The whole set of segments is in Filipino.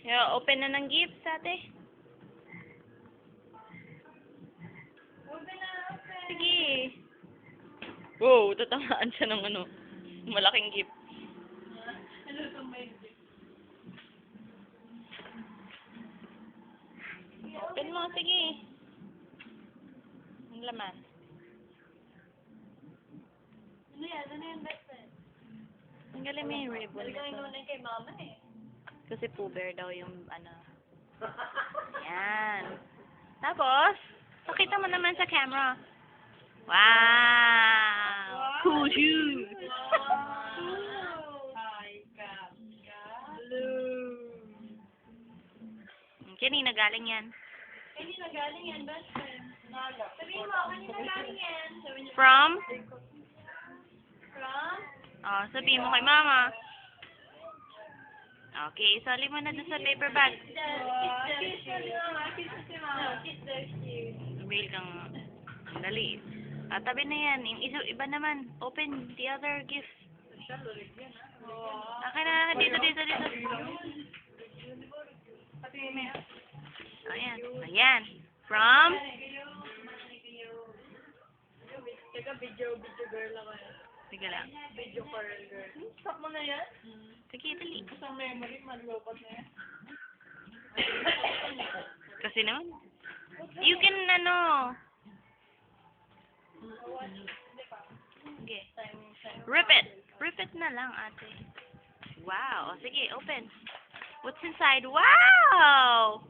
Yeah, open na ng gifts, ate. Sige. Wow, tatamaan siya ng ano, malaking gift. Open mo, sige. Ang laman. Ano yan? Ano yan, best friend? Ang galing may ribbon. Galing naman kay mama eh. Kasi Pooh Bear daw yung ano. Yan. Tapos, pakita mo naman sa camera. Wow! Cool shoes! Kanina galing yan. Kanina galing yan, best friend. Sabihin mo, kanina galing yan. From? From? Oh, sabihin mo kay mama. Okay, isali mo na doon sa paper bag. Kiss si mama. Kiss the shoes. Mail kang dali. Tabi na yan. Yung iba naman. Open the other gift. Akin na, dito. Ayan. Ayan. From? Teka, video girl ako yan. Sige lang. Video girl. Stop mo na yan? Sige, dali. Isang memory, manlopot na yan. Kasi naman. You can, ano. Sige. Rip it na lang, ate. Wow. O, sige, open. What's inside? Wow!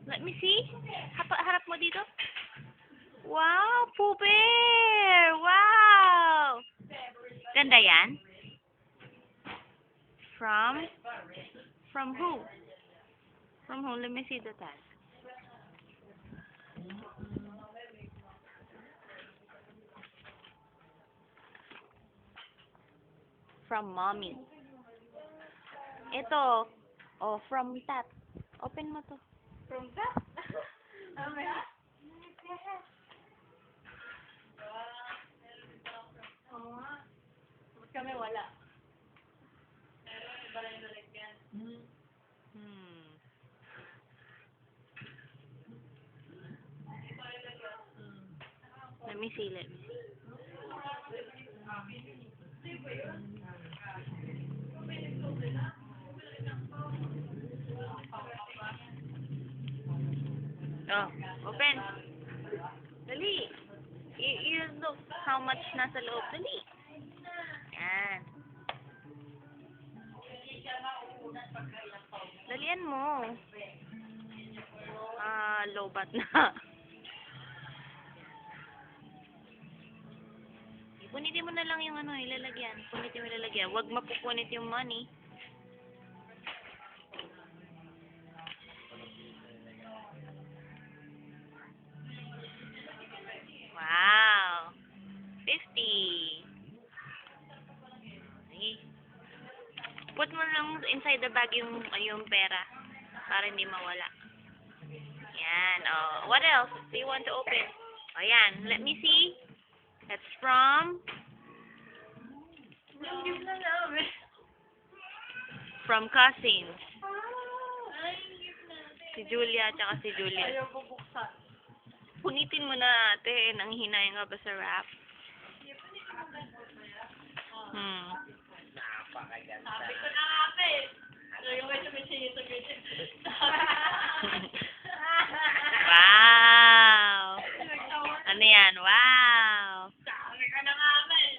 Let me see. Harap mo dito. Wow, Pooh Bear! Wow! Ganda yan? From who? From who? Let me see the tag. From mommy. Ito. Oh, from that. Open mo to. From that? Okay. Oo nga. Ba't kami wala? Iba lang yung nalagyan. Let me see. Oh, open. Dali. You look how much nasa loob. Dali. Yan. Dalian mo. Lobat na. Punitin mo na lang yung ano, ilalagyan. Punitin mo ilalagyan. Huwag mapupunit yung money. Wow. 50. Okay. Put mo lang inside the bag yung pera para hindi mawala. Yan. Oh, what else do you want to open? Oh, yan. Let me see. That's from cousins. Si Julia at saka si Juliet. Ayaw bubuksan. Punitin mo na, ate. Nang hinay nga ba sa wrap? Sabi ko na nga pa eh. Ayaw ko siya may sinisa-gisa. Wow! Ano yan? Wow! Sabi ko na nga pa eh.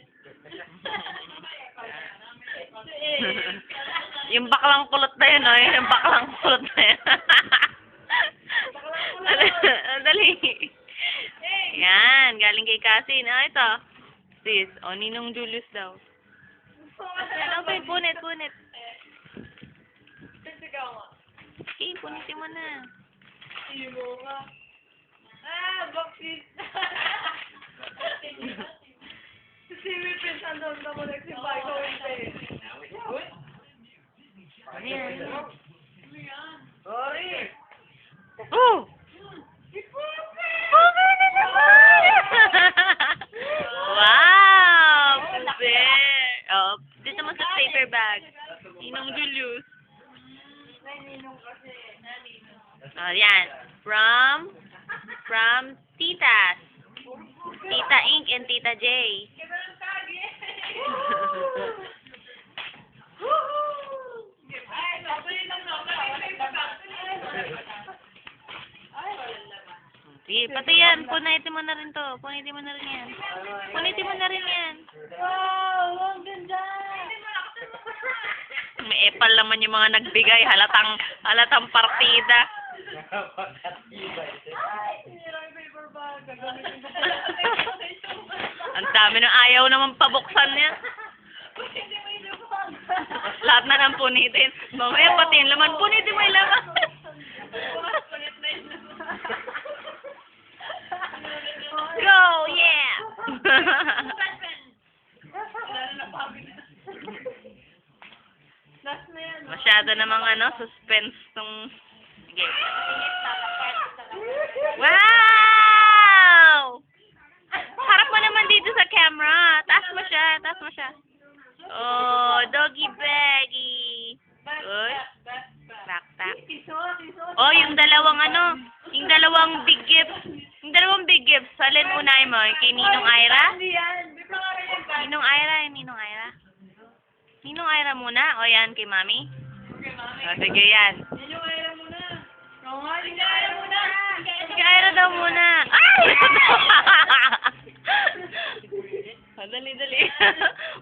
Yung baklang kulot na yun, oh. Yung baklang kulot na yun. Dali. Yan, galing kay Cassie. Ah, ito. Sis, o, Ninong Julius daw. Okay, punit. Sisigaw nga. Okay, punitin mo na. Simo nga. Bakit? Si Whippin, sandon na mo nagsibay ko hindi. Ano yan? Sorry! Oh! Pobe na naman! Wow! Pobe! Oh, dito mo sa paper bag. Ninong Julius. ninong kasi. Ninong. Oh, yan. From Titas. Tita Ink and Tita J. Kailan tagi? Ay, nakulit lang no. Ay, walang laman. Sige, pati yan. Punitin mo na rin to. Punitin mo na rin yan. Punitin mo na rin yan. Wow, ang ganda. May epal naman yung mga nagbigay. Halatang partida. Ay, sinira yung paper bag. Gagamitin ko pala. Ang dami ng ayaw naman pabuksan niya. Hindi mo yung bag. Lahat na ng punitin. Mamaya pati yung laman. Punitin mo yung laman. Kulit na yun. Go! Yeah! Lalo na pabig. Last na yan. Masyado namang suspense tong... Sige. Wow! Harap mo naman dito sa camera. Taas mo siya. Oh, doggy baggy. Uy. Back. Oh, yung dalawang big gifts. Yung dalawang big gifts. Alin unahin mo? Kay Ninong Ira? Hindi yan. Di pa nga rin yan. Ninong Ira muna. O yan, kay Mami? Okay, mami. O, sige yan. Yan yung Ira muna. Oo nga, yung Ira muna. Sige, Ira daw muna. Ay! Dali.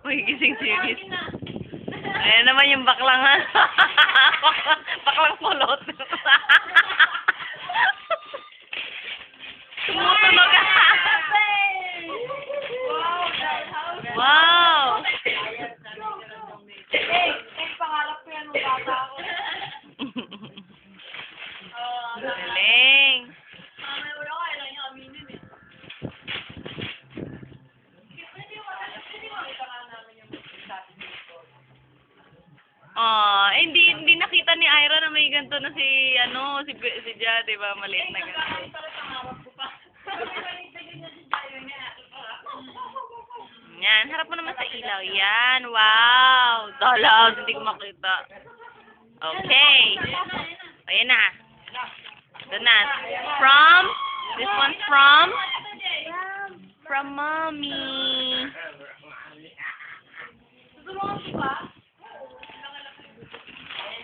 Uy, gising serious. Ayan naman yung baklang ha. Baklang kulot. Tumutunog ka. Wow! Pangarap ko yan nung bata ako. Galing. Mamaya wala ko, kailangan niya aminin eh. Hindi makita nga namin yung sabi dito. Hindi nakita ni Ira na may ganito na si Jia, di ba? Maliit na ganito. Nagkakalit pala pangarap ko pa. Paligtagin niya si Jayo niya. Yan, harap mo naman sa ilaw. Yan, wow! Dalag, hindi ko makita. Okay. Ayan na. Doon na. This one's from Mommy. Tutulungan ko ba?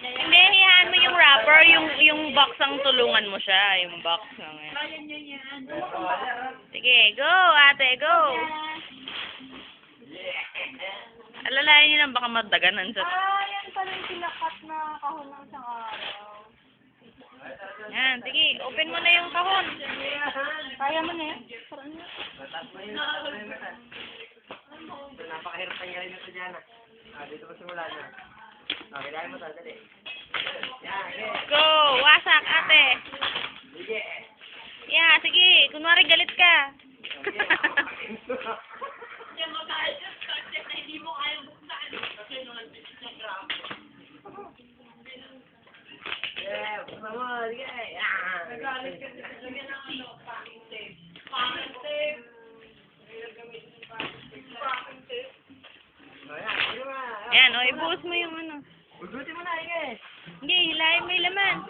Hindi, hayaan mo yung wrapper, yung box ang tulungan mo siya, yung box lang yan. Kaya niya yan. Sige, go, ate, go. Alalayan niyo lang baka madaganan sa... Yan pala yung pinakat na kahon ng isang araw. Yan, sige, open mo na yung kahon. Kaya mo na yan? Napakahirap tanggalin na ito dyan. Dito mo simula na. Kailangan mo ito, dali. Yan, okay. Go, wasak, ate. Sige. Yeah, sige, kunwari galit ka. Yan mag-ayos yung subject na hindi mo kaya buksan. Kasi nung nag-Instagram. Yeah, basta mo, sige. Nagalit ka din. Lagyan ng packing tape. Packing tape. Gagamitin yung packing tape. Ayan, sige mo. Yan, o, ibuhos mo yung Ugutin mo na, Inge. Hindi, hilahin mo yung laman.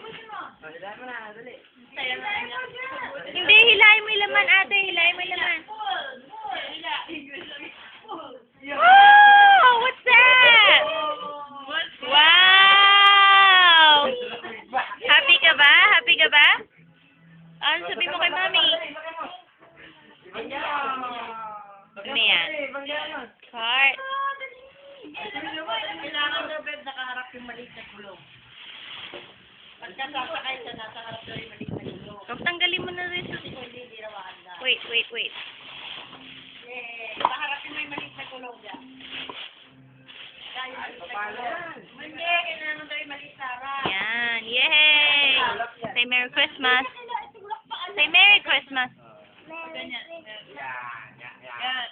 Hilahin mo na, dali. Saya na niya. Hindi, hilahin mo yung laman, ate. Hilahin mo yung laman. Oh, what's that? Wow! Happy ka ba? Ano sabi mo kay Mami? Ano yan? Heart. Kailangan na bed nakaharap yung maliit na gulong. Pagka sasakay siya, nasa harap na yung maliit na gulong. Kung tanggalin mo na rin sa... Hindi na makanda. Wait. Paharapin mo yung maliit na gulong dyan. Hindi, kailangan daw yung maliit na harap. Yan. Yay! Say Merry Christmas. Say Merry Christmas. Ganyan. Yan, yan, yan. Yan.